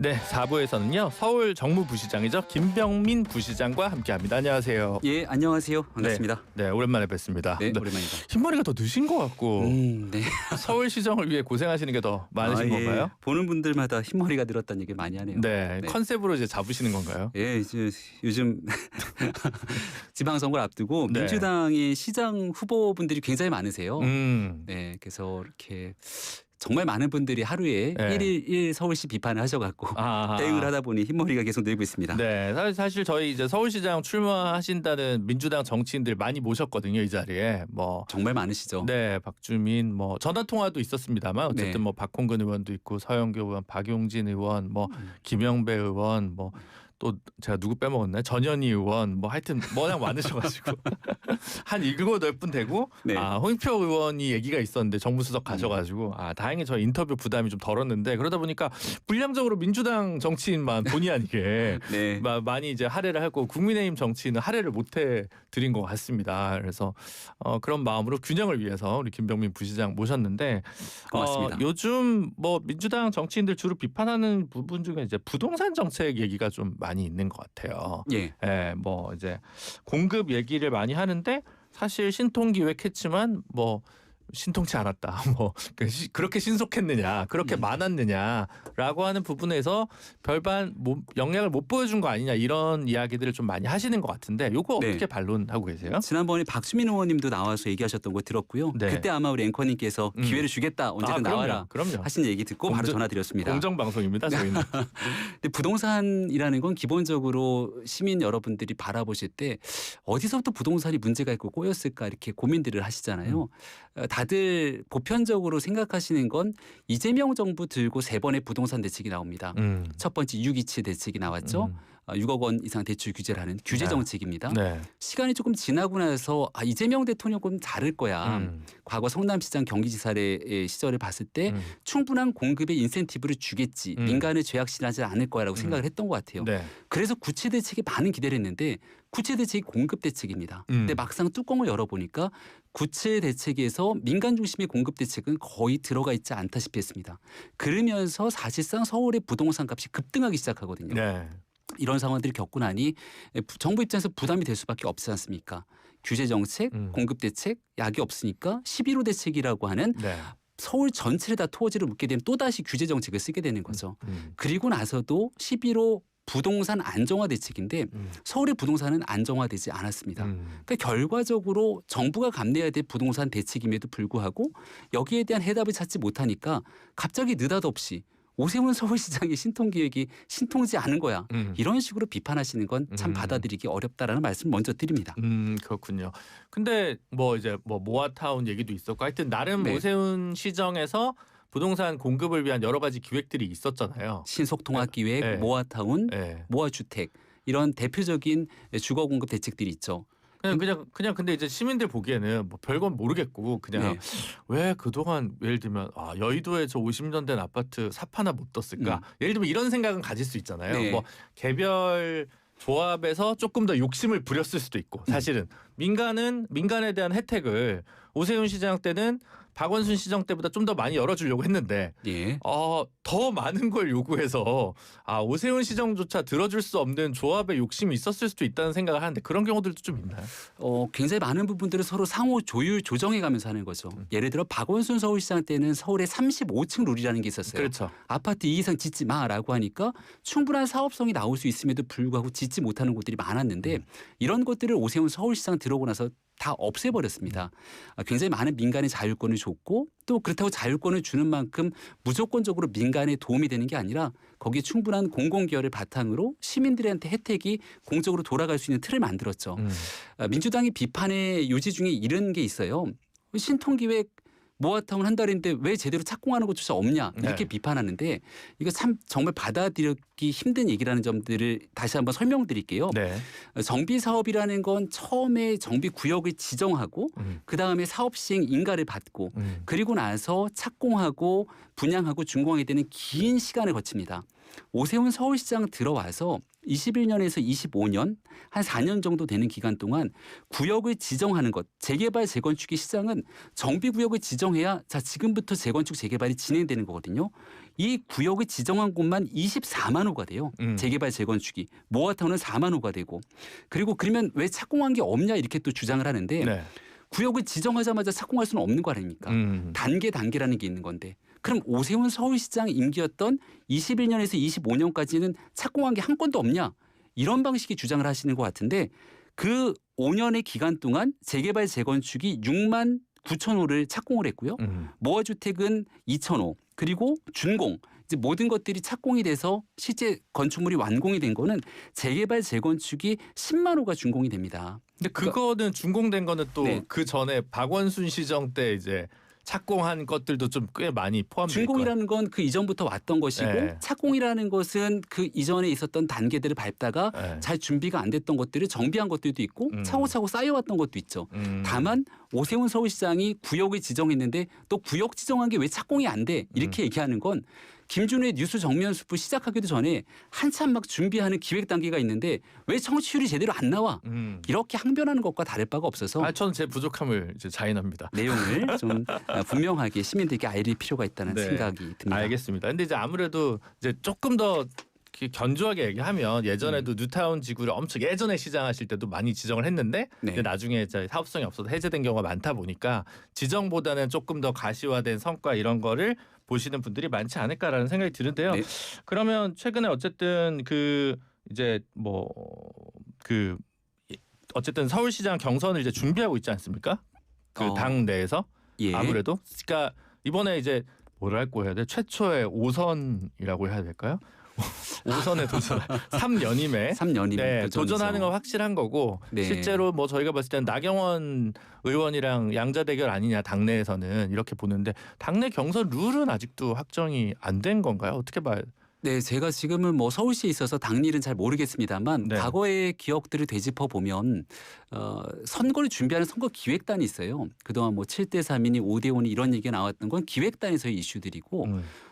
네, 4부에서는요. 서울 정무부시장이죠. 김병민 부시장과 함께합니다. 안녕하세요. 예, 안녕하세요. 반갑습니다. 네, 오랜만에 뵙습니다. 네, 오랜만입니다. 흰머리가 더 늦은 것 같고 네. 서울시정을 위해 고생하시는 게 더 많으신 건가요? 보는 분들마다 흰머리가 늘었다는 얘기 많이 하네요. 네, 컨셉으로 이제 잡으시는 건가요? 예, 이제 요즘 지방선거를 앞두고 네. 민주당의 시장 후보분들이 굉장히 많으세요. 음. 네, 그래서 이렇게 정말 많은 분들이 하루에 네. 1일 서울시 비판을 하셔갖고 대응을 하다 보니 흰머리가 계속 늘고 있습니다. 네, 사실 저희 이제 서울시장 출마하신다는 민주당 정치인들 많이 모셨거든요, 이 자리에. 뭐 정말 많으시죠. 네, 박주민 뭐 전화 통화도 있었습니다만 어쨌든 네. 뭐 박홍근 의원도 있고 서영교 의원, 박용진 의원, 뭐 김영배 의원, 뭐 또 제가 누구 빼먹었나요? 전현희 의원, 뭐 하여튼 워낙 많으셔가지고 한 7, 8분 되고 네. 홍익표 의원이 얘기가 있었는데 정무수석 가셔가지고 다행히 저 인터뷰 부담이 좀 덜었는데 그러다 보니까 불량적으로 민주당 정치인만 본의 아니게 네. 많이 이제 할애를 하고 국민의힘 정치인은 할애를 못해 드린 것 같습니다. 그래서 그런 마음으로 균형을 위해서 우리 김병민 부시장 모셨는데 고맙습니다. 요즘 뭐 민주당 정치인들 주로 비판하는 부분 중에 이제 부동산 정책 얘기가 좀 많이 있는 것 같아요. 예. 예, 뭐 이제 공급 얘기를 많이 하는데 사실 신통기획했지만 뭐 신통치 않았다. 뭐 그렇게 신속했느냐, 그렇게 많았느냐라고 하는 부분에서 별반 영향을 못 보여준 거 아니냐 이런 이야기들을 좀 많이 하시는 것 같은데 요거 네. 어떻게 반론하고 계세요? 지난번에 박주민 의원님도 나와서 얘기하셨던 거 들었고요. 네. 그때 아마 우리 앵커님께서 기회를 주겠다 언제든 나와라 그럼요. 하신 얘기 듣고 바로 전화드렸습니다. 공정 방송입니다, 저희는. 근데 부동산이라는 건 기본적으로 시민 여러분들이 바라보실 때 어디서부터 부동산이 문제가 있고 꼬였을까 이렇게 고민들을 하시잖아요. 다들 보편적으로 생각하시는 건 이재명 정부 들고 3번의 부동산 대책이 나옵니다. 첫 번째 627 대책이 나왔죠. 6억 원 이상 대출 규제를 하는 규제 네. 정책입니다. 네. 시간이 조금 지나고 나서 이재명 대통령은 다를 거야. 과거 성남시장 경기지사의 시절을 봤을 때 충분한 공급의 인센티브를 주겠지. 민간을 죄악시하지 않을 거야라고 생각을 했던 것 같아요. 네. 그래서 구체 대책에 많은 기대를 했는데 구체 대책이 공급 대책입니다. 근데 막상 뚜껑을 열어보니까 구체 대책에서 민간 중심의 공급 대책은 거의 들어가 있지 않다시피 했습니다. 그러면서 사실상 서울의 부동산 값이 급등하기 시작하거든요. 네. 이런 상황들을 겪고 나니 정부 입장에서 부담이 될 수밖에 없지 않습니까? 규제 정책, 공급 대책, 약이 없으니까 11호 대책이라고 하는 네. 서울 전체를 다 토지를 묻게 되면 또다시 규제 정책을 쓰게 되는 거죠. 그리고 나서도 11호 부동산 안정화 대책인데 서울의 부동산은 안정화되지 않았습니다. 그러니까 결과적으로 정부가 감내해야 될 부동산 대책임에도 불구하고 여기에 대한 해답을 찾지 못하니까 갑자기 느닷없이 오세훈 서울시장의 신통기획이 신통하지 않은 거야. 이런 식으로 비판하시는 건 참 받아들이기 어렵다라는 말씀 먼저 드립니다. 그렇군요. 근데 뭐 이제 뭐 모아타운 얘기도 있었고 하여튼 나름 네. 오세훈 시정에서 부동산 공급을 위한 여러 가지 기획들이 있었잖아요. 신속통합기획, 네. 모아타운, 네. 모아주택 이런 대표적인 주거 공급 대책들이 있죠. 그냥 근데 이제 시민들 보기에는 뭐 별건 모르겠고 그냥 네. 왜 그동안 예를 들면 여의도에 저 50년 된 아파트 삽 하나 못 떴을까? 예를 들면 이런 생각은 가질 수 있잖아요. 네. 뭐 개별 조합에서 조금 더 욕심을 부렸을 수도 있고 사실은 민간에 대한 혜택을 오세훈 시장 때는 박원순 시장 때보다 좀 더 많이 열어주려고 했는데 예. 더 많은 걸 요구해서 오세훈 시장조차 들어줄 수 없는 조합의 욕심이 있었을 수도 있다는 생각을 하는데 그런 경우들도 좀 있나요? 굉장히 많은 부분들을 서로 상호 조율 조정해가면서 하는 거죠. 예를 들어 박원순 서울시장 때는 서울에 35층 룰이라는 게 있었어요. 그렇죠. 아파트 2 이상 짓지 마라고 하니까 충분한 사업성이 나올 수 있음에도 불구하고 짓지 못하는 곳들이 많았는데 이런 것들을 오세훈 서울시장 들어오고 나서 다 없애버렸습니다. 굉장히 많은 민간의 자율권을 줬고 또 그렇다고 자율권을 주는 만큼 무조건적으로 민간에 도움이 되는 게 아니라 거기에 충분한 공공기여를 바탕으로 시민들한테 혜택이 공적으로 돌아갈 수 있는 틀을 만들었죠. 민주당이 비판의 요지 중에 이런 게 있어요. 신통기획 모아타운 한 달인데 왜 제대로 착공하는 것조차 없냐 이렇게 네. 비판하는데 이거 참 정말 받아들이기 힘든 얘기라는 점들을 다시 한번 설명드릴게요. 네. 정비 사업이라는 건 처음에 정비 구역을 지정하고 그다음에 사업 시행 인가를 받고 그리고 나서 착공하고 분양하고 준공하게 되는 긴 시간을 거칩니다. 오세훈 서울시장 들어와서 21년에서 25년 한 4년 정도 되는 기간 동안 구역을 지정하는 것, 재개발 재건축의 시장은 정비구역을 지정해야 자 지금부터 재건축 재개발이 진행되는 거거든요. 이 구역이 지정한 곳만 24만 호가 돼요. 재개발 재건축이. 모아타운은 4만 호가 되고. 그리고 그러면 왜 착공한 게 없냐 이렇게 또 주장을 하는데 네. 구역을 지정하자마자 착공할 수는 없는 거 아닙니까? 단계라는 게 있는 건데. 그럼 오세훈 서울시장 임기였던 21년에서 25년까지는 착공한 게 한 건도 없냐? 이런 방식의 주장을 하시는 것 같은데 그 5년의 기간 동안 재개발 재건축이 6만 9천 호를 착공을 했고요. 모아주택은 2천 호 그리고 준공 이제 모든 것들이 착공이 돼서 실제 건축물이 완공이 된 거는 재개발 재건축이 10만 호가 준공이 됩니다. 근데 그거는 준공된 거는 또 네. 그 전에 박원순 시정 때 이제 착공한 것들도 좀 꽤 많이 포함돼요. 준공이라는 건 그 이전부터 왔던 것이고 네. 착공이라는 것은 그 이전에 있었던 단계들을 밟다가 네. 잘 준비가 안 됐던 것들을 정비한 것들도 있고 차고차고 쌓여왔던 것도 있죠. 다만 오세훈 서울시장이 구역을 지정했는데 또 구역 지정한 게 왜 착공이 안 돼? 이렇게 얘기하는 건 김준우의 뉴스 정면 수프 시작하기도 전에 한참 막 준비하는 기획 단계가 있는데 왜 청취율이 제대로 안 나와? 이렇게 항변하는 것과 다를 바가 없어서 저는 제 부족함을 이제 자인합니다. 내용을 좀 분명하게 시민들께 알릴 필요가 있다는 네. 생각이 듭니다. 알겠습니다. 근데 이제 아무래도 이제 조금 더 이렇게 견조하게 얘기하면 예전에도 뉴타운 지구를 엄청 예전에 시장하실 때도 많이 지정을 했는데 네. 근데 나중에 이제 사업성이 없어서 해제된 경우가 많다 보니까 지정보다는 조금 더 가시화된 성과 이런 거를 보시는 분들이 많지 않을까라는 생각이 드는데요. 네. 그러면 최근에 어쨌든 그 이제 어쨌든 서울시장 경선을 이제 준비하고 있지 않습니까? 그 당 내에서 예. 아무래도 그러니까 이번에 이제 뭐랄고 해야 돼? 최초의 5선이라고 해야 될까요? 5선에 도전 3연임에 3년이면 네, 도전하는 건 확실한 거고 네. 실제로 뭐 저희가 봤을 때는 나경원 의원이랑 양자 대결 아니냐 당내에서는 이렇게 보는데 당내 경선 룰은 아직도 확정이 안 된 건가요? 어떻게 봐요? 네, 제가 지금은 뭐 서울시에 있어서 당일은 잘 모르겠습니다만 네. 과거의 기억들을 되짚어 보면 선거를 준비하는 선거 기획단이 있어요. 그동안 뭐 7대 3이니 5대 5니 이런 얘기가 나왔던 건 기획단에서의 이슈들이고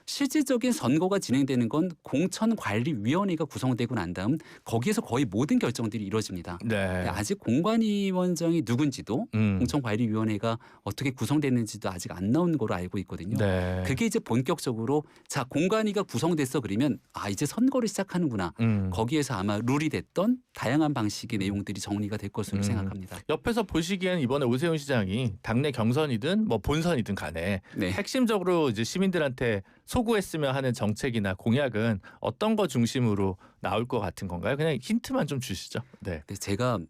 실질적인 선거가 진행되는 건 공천관리위원회가 구성되고 난 다음 거기에서 거의 모든 결정들이 이루어집니다. 네. 아직 공관위원장이 누군지도 공천관리위원회가 어떻게 구성됐는지도 아직 안 나온 거로 알고 있거든요. 네. 그게 이제 본격적으로 자 공관위가 구성됐어 그러면 이제 선거를 시작하는구나. 거기에서 아마 룰이 됐던 다양한 방식의 내용들이 정리가 될 것으로 생각합니다. 옆에서 보시기에는 이번에 오세훈 시장이 당내 경선이든 뭐 본선이든 간에 네. 핵심적으로 이제 시민들한테 소구했으면 하는 정책이나 공약은 어떤 거 중심으로 나올 것 같은 건가요? 그냥 힌트만 좀 주시죠. 네. 네, 제가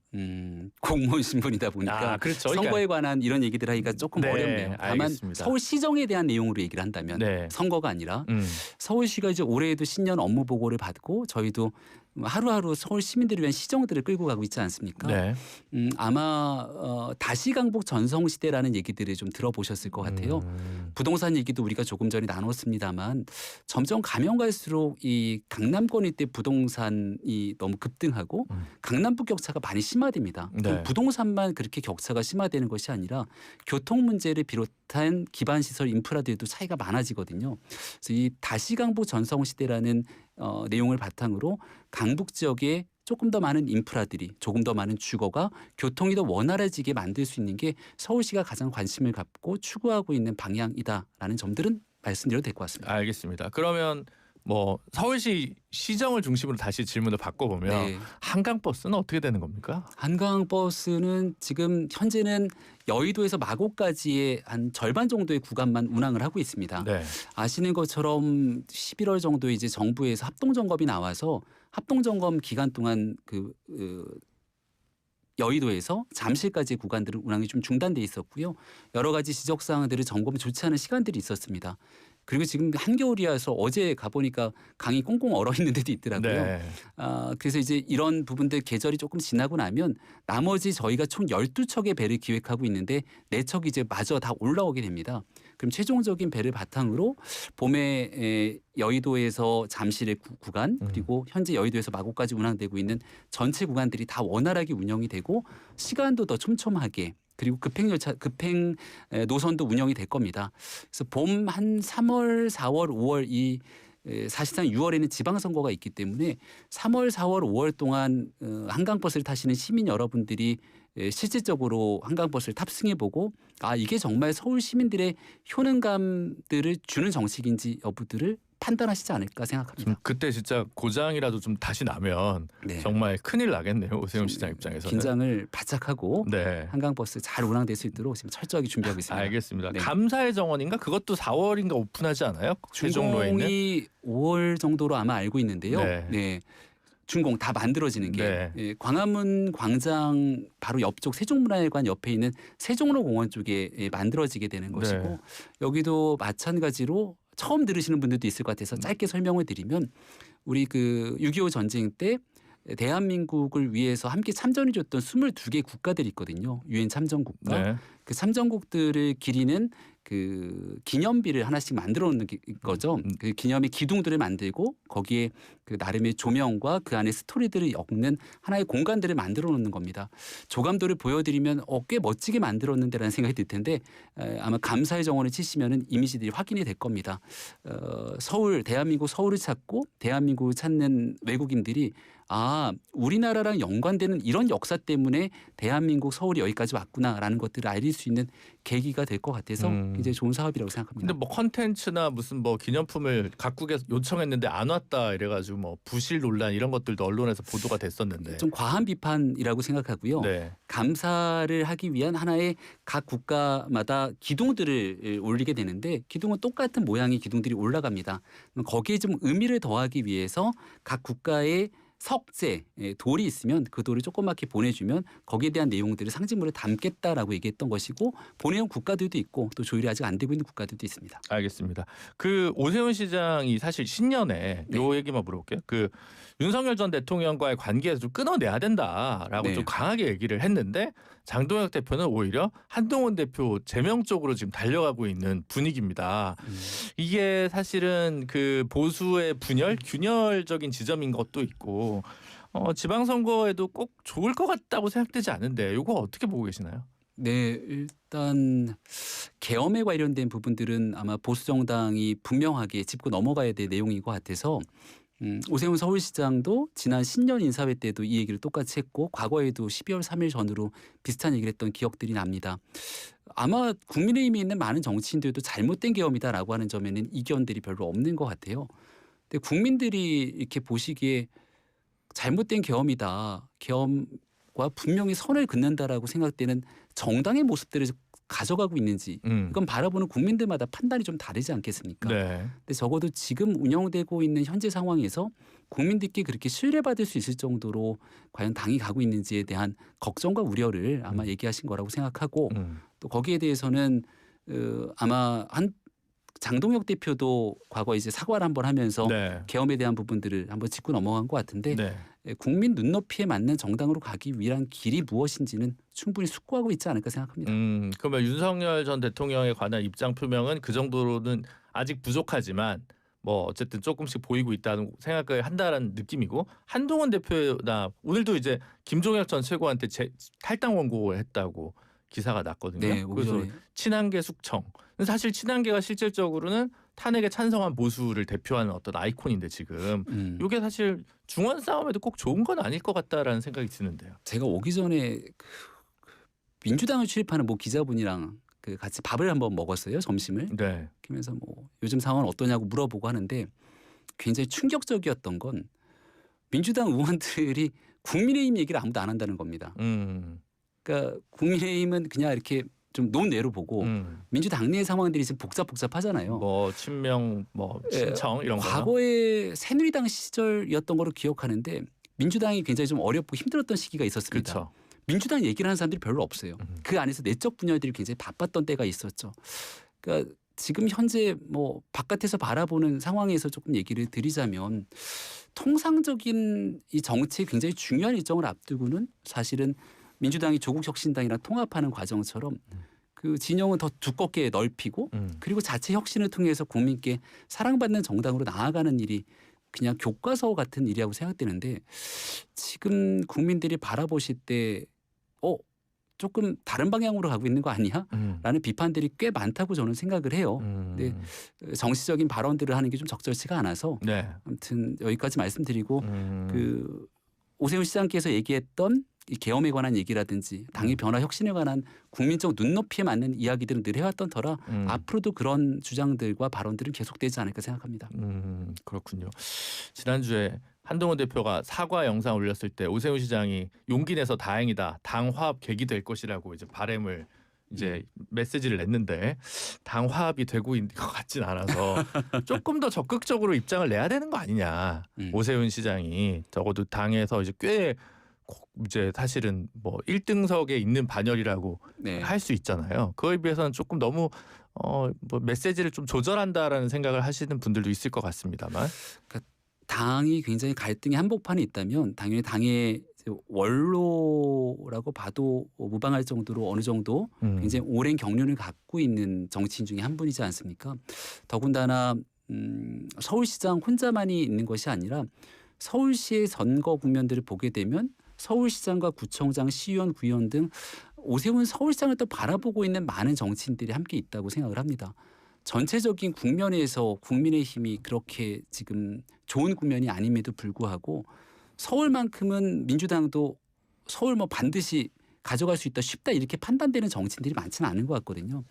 공무원 신분이다 보니까 그렇죠. 선거에 관한 이런 얘기들 하기가 조금 네, 어렵네요. 다만 알겠습니다. 서울시정에 대한 내용으로 얘기를 한다면 네. 선거가 아니라 서울시가 이제 올해에도 신년 업무 보고를 받고 저희도 하루하루 서울 시민들을 위한 시정들을 끌고 가고 있지 않습니까? 네. 아마 다시 강북 전성시대라는 얘기들을 좀 들어보셨을 것 같아요. 부동산 얘기도 우리가 조금 전에 나눴습니다만 점점 가면 갈수록 이 강남권 일대 부동산이 너무 급등하고 강남북 격차가 많이 심화됩니다. 네. 부동산만 그렇게 격차가 심화되는 것이 아니라 교통 문제를 비롯한 기반 시설 인프라들도 차이가 많아지거든요. 그래서 이 다시 강북 전성시대라는 내용을 바탕으로 강북 지역에 조금 더 많은 인프라들이 조금 더 많은 주거가 교통이 더 원활해지게 만들 수 있는 게 서울시가 가장 관심을 갖고 추구하고 있는 방향이다라는 점들은 말씀드려도 될 것 같습니다. 알겠습니다. 그러면 뭐 서울시 시정을 중심으로 다시 질문을 바꿔보면 네. 한강버스는 어떻게 되는 겁니까? 한강버스는 지금 현재는 여의도에서 마곡까지의 한 절반 정도의 구간만 운항을 하고 있습니다. 네. 아시는 것처럼 11월 정도에 이제 정부에서 합동점검이 나와서 합동점검 기간 동안 여의도에서 잠실까지의 구간들은 운항이 좀 중단돼 있었고요. 여러 가지 지적 사항들을 점검 조치하는 시간들이 있었습니다. 그리고 지금 한겨울이어서 어제 가보니까 강이 꽁꽁 얼어 있는 데도 있더라고요. 네. 그래서 이제 이런 부분들 계절이 조금 지나고 나면 나머지 저희가 총 12척의 배를 기획하고 있는데 4척이 이제 마저 다 올라오게 됩니다. 그럼 최종적인 배를 바탕으로 봄에 여의도에서 잠실의 구간 그리고 현재 여의도에서 마곡까지 운항되고 있는 전체 구간들이 다 원활하게 운영이 되고 시간도 더 촘촘하게 그리고 급행 노선도 운영이 될 겁니다. 그래서 봄 한 3월, 4월, 5월 이 사실상 6월에는 지방선거가 있기 때문에 3월, 4월, 5월 동안 한강버스를 타시는 시민 여러분들이 실질적으로 한강버스를 탑승해보고 이게 정말 서울 시민들의 효능감들을 주는 정책인지 여부들을 판단하시지 않을까 좀 생각합니다. 그때 진짜 고장이라도 좀 다시 나면 네. 정말 큰일 나겠네요. 오세훈 시장 입장에서는. 긴장을 바짝 하고 네. 한강버스 잘 운항될 수 있도록 지금 철저하게 준비하고 있습니다. 알겠습니다. 네. 감사의 정원인가 그것도 4월인가 오픈하지 않아요? 세종로에 있는. 준공이 5월 정도로 아마 알고 있는데요. 네. 네. 준공 다 만들어지는 게 네. 예, 광화문 광장 바로 옆쪽 세종문화회관 옆에 있는 세종로 공원 쪽에 만들어지게 되는 것이고 네. 여기도 마찬가지로 처음 들으시는 분들도 있을 것 같아서 짧게 설명을 드리면 우리 그 6.25 전쟁 때 대한민국을 위해서 함께 참전해줬던 22개 국가들이 있거든요. 유엔 참전국가. 네. 그 참전국들을 기리는 그 기념비를 하나씩 만들어 놓는 거죠. 그 기념의 기둥들을 만들고 거기에 그 나름의 조명과 그 안에 스토리들을 엮는 하나의 공간들을 만들어 놓는 겁니다. 조감도를 보여드리면 꽤 멋지게 만들었는데라는 생각이 들 텐데 아마 감사의 정원을 치시면은 이미지들이 확인이 될 겁니다. 서울 대한민국 서울을 찾고 대한민국을 찾는 외국인들이 우리나라랑 연관되는 이런 역사 때문에 대한민국 서울이 여기까지 왔구나라는 것들을 알릴 수 있는 계기가 될 것 같아서 굉장히 좋은 사업이라고 생각합니다. 근데 뭐 컨텐츠나 무슨 뭐 기념품을 각국에서 요청했는데 안 왔다 이래가지고 뭐 부실 논란 이런 것들도 언론에서 보도가 됐었는데. 좀 과한 비판이라고 생각하고요. 네. 감사를 하기 위한 하나의 각 국가마다 기둥들을 올리게 되는데 기둥은 똑같은 모양의 기둥들이 올라갑니다. 거기에 좀 의미를 더하기 위해서 각 국가의 석재, 돌이 있으면 그 돌을 조그맣게 보내주면 거기에 대한 내용들을 상징물을 담겠다라고 얘기했던 것이고 보내온 국가들도 있고 또 조율이 아직 안 되고 있는 국가들도 있습니다. 알겠습니다. 그 오세훈 시장이 사실 신년에 요 얘기만 물어볼게요. 그 윤석열 전 대통령과의 관계에서 좀 끊어내야 된다라고 네. 좀 강하게 얘기를 했는데 장동혁 대표는 오히려 한동훈 대표 제명 쪽으로 지금 달려가고 있는 분위기입니다. 이게 사실은 그 보수의 분열, 균열적인 지점인 것도 있고 지방선거에도 꼭 좋을 것 같다고 생각되지 않은데 이거 어떻게 보고 계시나요? 네, 일단 계엄에 관련된 부분들은 아마 보수 정당이 분명하게 짚고 넘어가야 될 내용인 것 같아서 오세훈 서울시장도 지난 신년 인사회 때도 이 얘기를 똑같이 했고 과거에도 12월 3일 전후로 비슷한 얘기를 했던 기억들이 납니다. 아마 국민의힘에 있는 많은 정치인들도 잘못된 계엄이다라고 하는 점에는 이견들이 별로 없는 것 같아요. 근데 국민들이 이렇게 보시기에 잘못된 계엄이다. 계엄과 분명히 선을 긋는다라고 생각되는 정당의 모습들을 가져가고 있는지 이건 바라보는 국민들마다 판단이 좀 다르지 않겠습니까? 네. 근데 적어도 지금 운영되고 있는 현재 상황에서 국민들께 그렇게 신뢰받을 수 있을 정도로 과연 당이 가고 있는지에 대한 걱정과 우려를 아마 얘기하신 거라고 생각하고 또 거기에 대해서는 아마 한 장동혁 대표도 과거 이제 사과를 한번 하면서 네. 계엄에 대한 부분들을 한번 짚고 넘어간 것 같은데 네. 국민 눈높이에 맞는 정당으로 가기 위한 길이 무엇인지는 충분히 숙고하고 있지 않을까 생각합니다. 그러면 윤석열 전 대통령에 관한 입장 표명은 그 정도로는 아직 부족하지만 뭐 어쨌든 조금씩 보이고 있다는 생각을 한다라는 느낌이고 한동훈 대표나 오늘도 이제 김종혁 전 최고한테 탈당 원고를 했다고 기사가 났거든요. 네, 그래서 친한계 숙청. 사실 친한계가 실질적으로는 탄핵에 찬성한 보수를 대표하는 어떤 아이콘인데 지금 이게 사실 중원 싸움에도 꼭 좋은 건 아닐 것 같다라는 생각이 드는데요. 제가 오기 전에 민주당을 출입하는 뭐 기자분이랑 같이 밥을 한번 먹었어요, 점심을. 네. 그러면서 뭐 요즘 상황은 어떠냐고 물어보고 하는데 굉장히 충격적이었던 건 민주당 의원들이 국민의힘 얘기를 아무도 안 한다는 겁니다. 그러니까 국민의힘은 그냥 이렇게 좀 논외로 보고 민주당 내 상황들이 지금 복잡하잖아요. 뭐 친명, 뭐 신청 이런 거. 과거에 새누리당 시절이었던 거로 기억하는데 민주당이 굉장히 좀 어렵고 힘들었던 시기가 있었습니다. 그렇죠. 민주당 얘기를 하는 사람들이 별로 없어요. 그 안에서 내적 분열들이 굉장히 바빴던 때가 있었죠. 그러니까 지금 현재 뭐 바깥에서 바라보는 상황에서 조금 얘기를 드리자면 통상적인 이 정치의 굉장히 중요한 일정을 앞두고는 사실은 민주당이 조국혁신당이랑 통합하는 과정처럼 그 진영은 더 두껍게 넓히고 그리고 자체 혁신을 통해서 국민께 사랑받는 정당으로 나아가는 일이 그냥 교과서 같은 일이라고 생각되는데 지금 국민들이 바라보실 때 조금 다른 방향으로 가고 있는 거 아니야? 라는 비판들이 꽤 많다고 저는 생각을 해요. 근데 정치적인 발언들을 하는 게 좀 적절치가 않아서 네. 아무튼 여기까지 말씀드리고 그 오세훈 시장께서 얘기했던 이 계엄에 관한 얘기라든지 당의 변화 혁신에 관한 국민적 눈높이에 맞는 이야기들은 늘 해왔던 터라 앞으로도 그런 주장들과 발언들은 계속되지 않을까 생각합니다. 그렇군요. 지난주에 한동훈 대표가 사과 영상 올렸을 때 오세훈 시장이 용기 내서 다행이다. 당 화합 계기 될 것이라고 이제 바람을 이제 메시지를 냈는데 당 화합이 되고 있는 것 같진 않아서 조금 더 적극적으로 입장을 내야 되는 거 아니냐. 오세훈 시장이 적어도 당에서 이제 꽤 이제 사실은 뭐 1등석에 있는 반열이라고 네. 할 수 있잖아요. 그거에 비해서는 조금 너무 뭐 메시지를 좀 조절한다라는 생각을 하시는 분들도 있을 것 같습니다만. 당이 굉장히 갈등의 한복판에 있다면 당연히 당의 원로라고 봐도 무방할 정도로 어느 정도 굉장히 오랜 경륜을 갖고 있는 정치인 중에 한 분이지 않습니까? 더군다나 서울시장 혼자만이 있는 것이 아니라 서울시의 선거 국면들을 보게 되면 서울시장과 구청장, 시의원, 구의원 등 오세훈 서울시장을 또 바라보고 있는 많은 정치인들이 함께 있다고 생각을 합니다. 전체적인 국면에서 국민의힘이 그렇게 지금 좋은 국면이 아님에도 불구하고 서울만큼은 민주당도 서울 뭐 반드시 가져갈 수 있다 쉽다 이렇게 판단되는 정치인들이 많지는 않은 것 같거든요.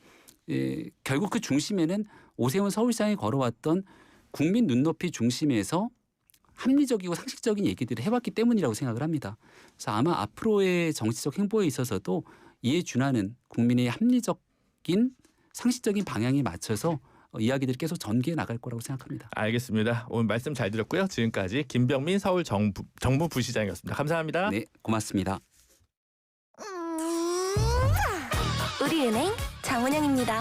결국 그 중심에는 오세훈 서울시장이 걸어왔던 국민 눈높이 중심에서 합리적이고 상식적인 얘기들을 해왔기 때문이라고 생각을 합니다. 그래서 아마 앞으로의 정치적 행보에 있어서도 이에 준하는 국민의 합리적인 상식적인 방향에 맞춰서 이야기들이 계속 전개해 나갈 거라고 생각합니다. 알겠습니다. 오늘 말씀 잘 들었고요. 지금까지 김병민 서울 정무부시장이었습니다. 감사합니다. 네, 고맙습니다. 우리은행 장운영입니다.